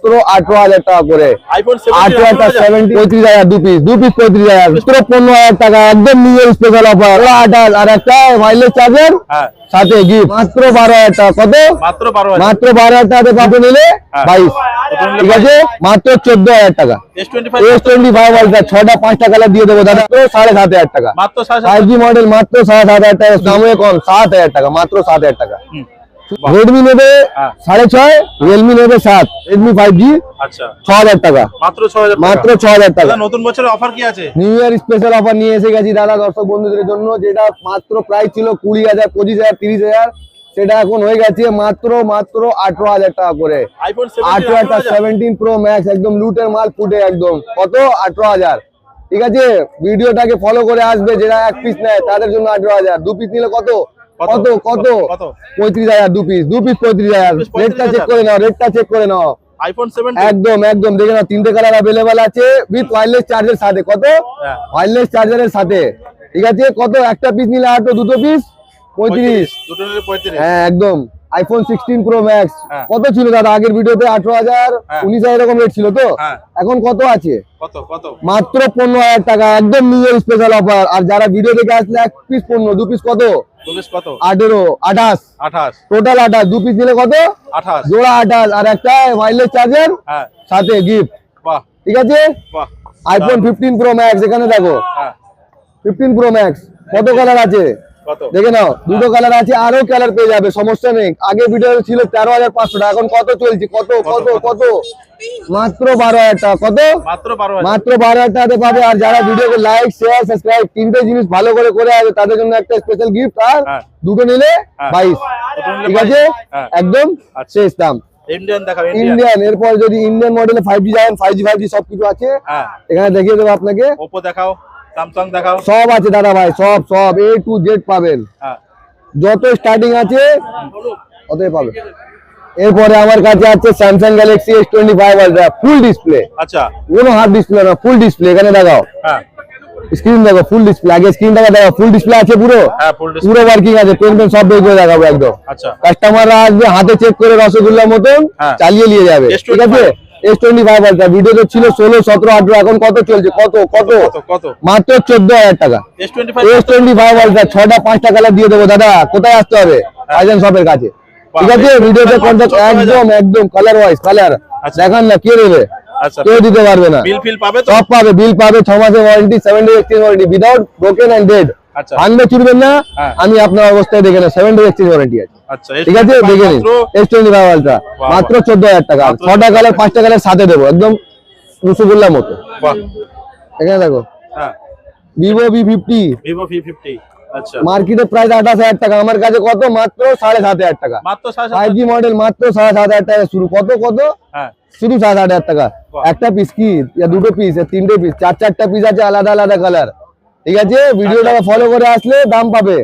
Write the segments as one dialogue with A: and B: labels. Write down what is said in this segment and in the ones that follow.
A: মাত্র 18,000 টাকা করে।
B: আইফোন
A: 35,000 দু পিস 35,000 মাত্র 15,000 টাকা একদম নিউ স্পেশাল অফার। 28 আর একটা ওয়্যারলেস চার্জার সাথে গিফট মাত্র 12,000 টাকা। কত? মাত্র 12,000 টাকাতে পাবে নিলে 22। ঠিক আছে, মাত্র 14,000 টাকা। S25 আলট্রা 6টা 5টা কালার দিয়ে দেবো দাদা, 7,500 টাকা। 5G মডেল মাত্র 7,500 টাকা, দামে কম 7,000 টাকা, মাত্র 7,000 টাকা। রেডমি নেবে 6.5, রিয়েলমি নেবে 7, রেডমি 5G 6,000 টাকা, মাত্র 6,000 টাকা।
B: নতুন বছরের অফার কি আছে?
A: নিউ ইয়ার স্পেশাল অফার নিয়ে এসে গেছি দাদা দর্শক বন্ধুদের জন্য, যেটা মাত্র প্রাইস ছিল 20,000, 25,000, 30,000, সেটা এখন হয়ে গেছে মাত্র 18,000 টাকা করে। 18 17 প্রো ম্যাক্স একদম লুটের মাল ফুটে একদম। কত? 18,000। ঠিক আছে, ভিডিওটাকে ফলো করে আসবে, যারা এক পিস নেয় তাদের জন্য 18,000। দু পিস নিলে কত? 35,000 দু পিস 35,000। রেটটা চেক করে নাও, রেটটা চেক করে নাও।
B: আইফোন 7
A: একদম একদম দেখে নাও, 3টে কালার अवेलेबल আছে উইথ ওয়্যারলেস চার্জের সাথে। কত? ওয়্যারলেস চার্জারের সাথে। ঠিক আছে, কত? একটা পিস নিলে 8, দুটো পিস 35,
B: দুটো নিলে 35।
A: হ্যাঁ একদম। আইফোন 16 প্রো ম্যাক্স কত ছিল দাদা আগের ভিডিওতে? 18,000, 19,000 এরকম রেট ছিল তো। এখন কত আছে? মাত্র 15,000 টাকা একদম নিউ স্পেশাল অফার। আর যারা ভিডিও দেখে আসলে এক পিস 15, দু পিস কত? 18, 28 টোটাল 28। দু পিস নিলে কত? 28 জোড়া 28 আর একটা ওয়্যারলেস চার্জার সাথে গিফট। ঠিক আছে, আইফোন 15 প্রো ম্যাক্স এখানে দেখো। 15 প্রো ম্যাক্স কত কালার আছে দেখে নাও, দুটো কালার আছে, আরো কালার পেয়ে যাবে, সমস্যা নেই। আগে ভিডিও ছিল 13,500 টাকা, এখন কত চলছে? কত কত কত? মাত্র 12,000 টাকা। কত? মাত্র 12,000 টাকাতে পাবে। আর যারা ভিডিওকে লাইক শেয়ার সাবস্ক্রাইব 3টে জিনিস ভালো করে করে আসবে তাদের জন্য একটা স্পেশাল গিফট। আর দুটো নিলে 22। ঠিক আছে, একদম শেষ দাম। ইন্ডিয়ান এরপর যদি ইন্ডিয়ান মডেলে 5G যাবেন, 5G সবকিছু আছে এখানে দেখিয়ে দেবো আপনাকে।
B: ওপো দেখাও, স্যামসাং দেখাও,
A: সব আছে দাদা ভাই, সব A to Z পাবেন। যত স্টার্টিং আছে অতই পাবে। এরপরে আমার কাছে আছে Samsung Galaxy S25 ultra full display.
B: আচ্ছা,
A: কোনো হাফ ডিসপ্লে না, ফুল ডিসপ্লে। এখানে দেখাও, স্ক্রিন দেখো, ফুল ডিসপ্লে। আগে স্ক্রিনটা দেখো, ফুল ডিসপ্লে আছে পুরো, পুরো ওয়ার্কিং আছে, পেন সব বের করে দেখাবো একদম। কাস্টমাররা আসবে হাতে চেক করে রসগোল্লার মতন চালিয়ে নিয়ে যাবে। ঠিক আছে, S25 আলট্রা ভিডিওতে ছিল 16, 17, 18, এখন কত চলছে? কত কত? মাত্র 14,000 টাকা। S25 আলট্রা 6টা 5টা কালার দিয়ে দেবো দাদা। কোথায় আসতে হবে? আইজেন শপের কাছে। ঠিক আছে, ভিডিওতে কন্টাক্ট একদম একদম কালার ওয়াইজ কালার দেখান না, কে দেবে? কেউ দিতে পারবে না। সব পাবে, বিল পাবে, 6 মাসের warranty, 7 days exchange warranty without broken and dead. ভাঙবে চুরবেন না, আমি আপনার অবস্থায় দেখে না, 7 ডেজ এক্সচেঞ্জ ওয়ারেন্টি আছে। ঠিক আছে, দেখে নিন। S25 আলট্রা মাত্র 14,000 টাকা। 6টা কালার 5টা কালার সাথে দেবো একদম রসগোল্লার মতো। এখানে দেখো ভিভো V50। মার্কেটে প্রাইস 28,000 টাকা, আমার কাছে কত? মাত্র 7,500 টাকা। 5G মডেল মাত্র 7,500 টাকা শুরু। কত কত? শুধু 7,500 টাকা। একটা পিস কি দুটো পিস, 3টে পিস, 4-4টা পিস আছে আলাদা আলাদা কালার। ঠিক আছে, ভিডিওটাকে ফলো করে আসলে দাম পাবে।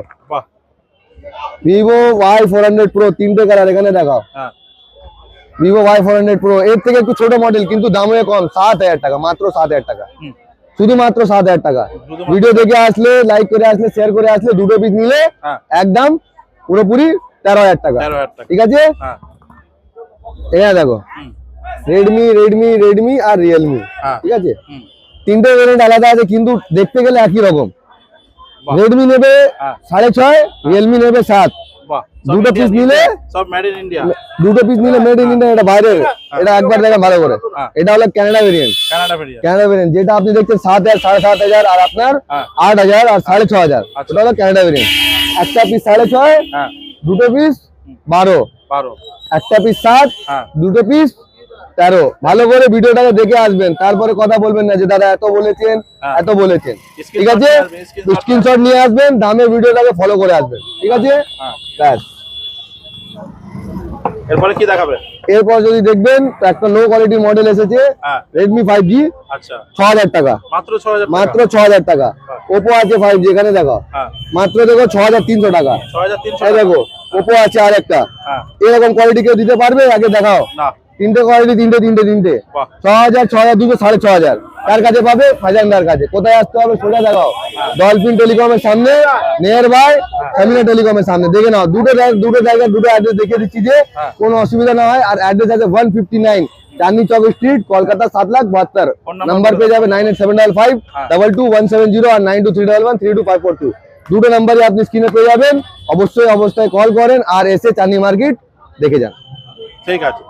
A: ভিভো Y400 প্রো 3টে কালার এখানে দেখাও। ভিভো Y400 প্রো এর থেকে একটু ছোট মডেল কিন্তু দামে কম, 7,000 টাকা, মাত্র 7,000 টাকা, শুধুমাত্র 7,000 টাকা। ভিডিও দেখে আসলে, লাইক করে আসলে, শেয়ার করে আসলে দুটো পিস নিলে একদম পুরোপুরি 13,000 টাকা। ঠিক আছে, এখানে দেখো রেডমি আর রিয়েলমি। ঠিক আছে, 3টে ভেরিয়েন্ট আলাদা আছে কিন্তু দেখতে গেলে একই রকম। রেডমি নেবে 6.5, রিয়েলমি নেবে 7। দুটো পিস নিলে
B: সব মেড ইন ইন্ডিয়া,
A: দুটো পিস নিলে মেড ইন ইন্ডিয়া। এটা বাইরের, এটা একবার দেখেন ভালো করে। এটা হলো কানাডা ভেরিয়েন্ট, যেটা আপনি দেখছেন 7,000, 7,500 আর আপনার 8,000 আর 6,500। এটা হলো কানাডা ভেরিয়েন্ট। একটা পিস 6.5, দুটো পিস 12, একটা পিস 7, দুটো পিস 13। ভালো করে ভিডিওটাকে দেখে আসবেন, তারপরে কথা বলবেন না যে দাদা এত বলেছেন এত বলেছেন। ঠিক আছে, স্ক্রিনশট নিয়ে আসবেন, দামে ভিডিওটাকে ফলো করে আসবেন। ঠিক আছে, ব্যাস।
B: এরপরে কি দেখাবে?
A: এরপর যদি দেখবেন একটা লো কোয়ালিটি মডেল এসেছে, রেডমি 5G 6,000 টাকা, মাত্র 6,000 টাকা। ওপো আছে 5G এখানে দেখো, মাত্র দেখো 6,300 টাকা। দেখো ওপো আছে আর একটা, এরকম কোয়ালিটি কেউ দিতে পারবে? আগে দেখাও। 3টে কোয়ালিটি, 3টে 6,000, 6,200, 6,500। কার কাছে পাবে? ফাইজানদার কাছে। কোথায় আসতে হবে? সোজা দেখাও, ডলফিন টেলিকমের সামনে, নিয়ার বাই ফ্যামিলি টেলিকমের সামনে। দেখে নাও, দুটো জায়গায় দুটো অ্যাড্রেস দেখিয়ে দিচ্ছি যে কোনো অসুবিধা না হয়। আর অ্যাড্রেস আছে 159 চাঁদনি চক স্ট্রিট, কলকাতা 7,72,000। নাম্বার পেয়ে যাবে 9875522170 আর 9231132542। দুটো নাম্বারে আপনি স্ক্রিনে পেয়ে যাবেন। অবশ্যই কল করেন আর এসে চাঁদনি মার্কেট দেখে যান।
B: ঠিক আছে।